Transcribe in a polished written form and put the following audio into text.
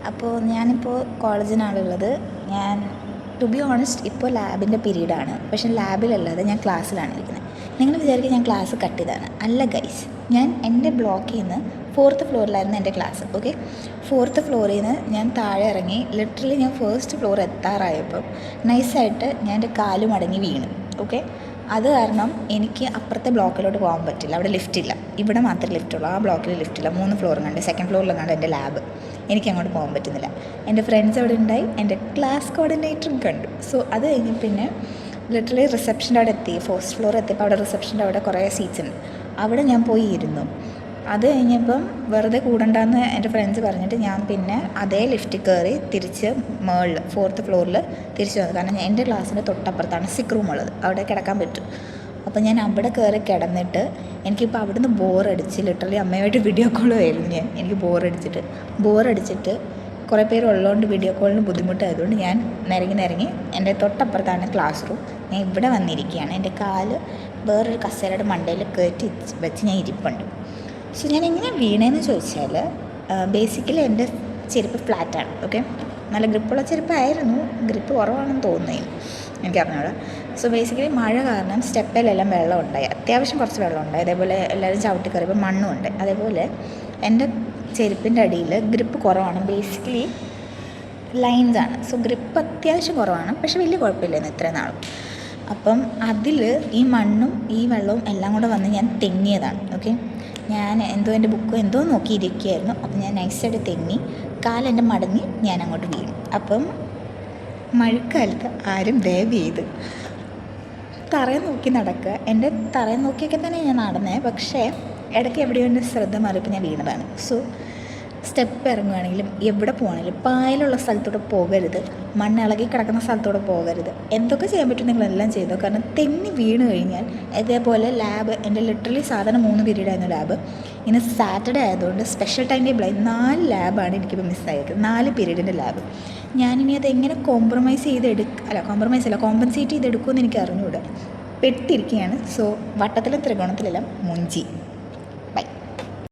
അപ്പോൾ ഞാനിപ്പോൾ കോളേജിനാണുള്ളത്. ഞാൻ ടു ബി ഓണസ്റ്റ് ഇപ്പോൾ ലാബിൻ്റെ പീരീഡാണ്. പക്ഷേ ലാബിലല്ലാതെ ഞാൻ ക്ലാസ്സിലാണ് ഇരിക്കുന്നത്. നിങ്ങൾ വിചാരിക്കും ഞാൻ ക്ലാസ് കട്ട് ചെയ്താണ്. അല്ല ഗൈസ്, ഞാൻ എൻ്റെ ബ്ലോക്കിൽ നിന്ന് 4th ഫ്ലോറിലായിരുന്നു എൻ്റെ ക്ലാസ്. ഓക്കെ, 4th ഫ്ലോറിൽ നിന്ന് ഞാൻ താഴെ ഇറങ്ങി. ലിറ്ററലി ഞാൻ 1st ഫ്ലോർ എത്താറായപ്പോൾ നൈസായിട്ട് ഞാൻ എൻ്റെ കാല് മടങ്ങി വീണു. ഓക്കെ, അത് കാരണം എനിക്ക് അപ്പുറത്തെ ബ്ലോക്കിലോട്ട് പോകാൻ പറ്റില്ല. അവിടെ ലിഫ്റ്റില്ല. ഇവിടെ മാത്രമേ ലിഫ്റ്റുള്ളൂ. ആ ബ്ലോക്കിൽ ലിഫ്റ്റില്ല. 3 ഫ്ലോറും കണ്ട് 2nd ഫ്ലോറിലും കണ്ട് എൻ്റെ ലാബ്. എനിക്ക് അങ്ങോട്ട് പോകാൻ പറ്റുന്നില്ല. എൻ്റെ ഫ്രണ്ട്സ് അവിടെ ഉണ്ടായി, എൻ്റെ ക്ലാസ് കോർഡിനേറ്ററും കണ്ടു. സോ അത് കഴിഞ്ഞ് പിന്നെ ലിറ്ററലി റിസപ്ഷൻ്റെ അവിടെ എത്തി. 1st ഫ്ലോർ എത്തിയപ്പോൾ അവിടെ റിസപ്ഷൻ്റെ അവിടെ കുറേ സീറ്റ്സ് ഉണ്ട്. അവിടെ ഞാൻ പോയി ഇരുന്നു. അത് കഴിഞ്ഞപ്പം വെറുതെ കൂടണ്ടെന്ന് എൻ്റെ ഫ്രണ്ട്സ് പറഞ്ഞിട്ട് ഞാൻ പിന്നെ അതേ ലിഫ്റ്റിൽ കയറി തിരിച്ച് മുകളിൽ 4th ഫ്ലോറിൽ തിരിച്ച് വന്നു. കാരണം എൻ്റെ ക്ലാസ്സിൻ്റെ തൊട്ടപ്പുറത്താണ് സിക്ക് റൂം ഉള്ളത്. അവിടെ കിടക്കാൻ പറ്റും. അപ്പോൾ ഞാൻ അവിടെ കയറി കിടന്നിട്ട് എനിക്കിപ്പോൾ അവിടെ നിന്ന് ബോറടിച്ച് ലിറ്ററലി അമ്മയുമായിട്ട് വീഡിയോ കോൾ ആയിരുന്നു. എനിക്ക് ബോറടിച്ചിട്ട് കുറേ പേര് ഉള്ളതുകൊണ്ട് വീഡിയോ കോളിന് ബുദ്ധിമുട്ടായതുകൊണ്ട് ഞാൻ നിരങ്ങി എൻ്റെ തൊട്ടപ്പുറത്താണ് ക്ലാസ് റൂം. ഞാൻ ഇവിടെ വന്നിരിക്കുകയാണ്. എൻ്റെ കാല് വേറൊരു കസേരയുടെ മണ്ടയിൽ കയറ്റി വെച്ച് ഞാൻ ഇരിപ്പുണ്ട്. സോ ഞാൻ എങ്ങനെ വീണേന്ന് ചോദിച്ചാൽ ബേസിക്കലി എൻ്റെ ചെരുപ്പ് ഫ്ലാറ്റാണ്. ഓക്കെ, നല്ല ഗ്രിപ്പുള്ള ചെരുപ്പായിരുന്നു. ഗ്രിപ്പ് കുറവാണെന്ന് തോന്നുന്നു, എനിക്കറിഞ്ഞൂടാ. സോ ബേസിക്കലി മഴ കാരണം സ്റ്റെപ്പിലെല്ലാം വെള്ളം ഉണ്ടായി. അത്യാവശ്യം കുറച്ച് വെള്ളം ഉണ്ടായി. അതേപോലെ എല്ലാവരും ചവിട്ടി കയറിയപ്പോൾ മണ്ണും ഉണ്ട്. അതേപോലെ എൻ്റെ ചെരുപ്പിൻ്റെ അടിയിൽ ഗ്രിപ്പ് കുറവാണ്. ബേസിക്കലി ലൈൻസാണ്. സോ ഗ്രിപ്പ് അത്യാവശ്യം കുറവാണ്. പക്ഷെ വലിയ കുഴപ്പമില്ലായിരുന്നു ഇത്രയും നാളും. അപ്പം അതിൽ ഈ മണ്ണും ഈ വെള്ളവും എല്ലാം കൂടെ വന്ന് ഞാൻ തെന്നിയതാണ്. ഓക്കെ, ഞാൻ എൻ്റെ ബുക്കും എന്തോ നോക്കിയിരിക്കുകയായിരുന്നു. അപ്പം ഞാൻ നൈസായിട്ട് തെന്നി കാലെൻ്റെ മടങ്ങി ഞാൻ അങ്ങോട്ട് വീണു. അപ്പം മഴക്കാലത്ത് ആരും ദയവ് ചെയ്ത് തറയെ നോക്കി നടക്കുക. എൻ്റെ തറയെ നോക്കിയൊക്കെ തന്നെ ഞാൻ നടന്നേ. പക്ഷേ ഇടയ്ക്ക് എവിടെയോ എൻ്റെ ശ്രദ്ധ മാറിയപ്പോൾ ഞാൻ വീണതാണ്. സോ സ്റ്റെപ്പ് ഇറങ്ങുകയാണെങ്കിലും എവിടെ പോകുകയാണെങ്കിലും പായലുള്ള സ്ഥലത്തൂടെ പോകരുത്. മണ്ണിളകി കിടക്കുന്ന സ്ഥലത്തൂടെ പോകരുത്. എന്തൊക്കെ ചെയ്യാൻ പറ്റും നിങ്ങളെല്ലാം ചെയ്തോ. കാരണം തെന്നി വീണ് കഴിഞ്ഞാൽ ഇതേപോലെ ലാബ് എൻ്റെ ലിറ്ററലി സാധാരണ 3 പീരീഡായിരുന്നു ലാബ്. ഇന്ന് സാറ്റർഡേ ആയതുകൊണ്ട് സ്പെഷ്യൽ ടൈം ടേബിളായി 4 ലാബാണ് എനിക്കിപ്പോൾ മിസ്സായത്. 4 പീരീഡിൻ്റെ ലാബ്. ഞാനിനി അതെങ്ങനെ കോമ്പൻസേറ്റ് ചെയ്തെടുക്കുമെന്ന് എനിക്ക് അറിഞ്ഞുകൂടാ. പെട്ടിരിക്കുകയാണ്. സോ വട്ടത്തിലും ത്രികോണത്തിലെല്ലാം മുഞ്ചി.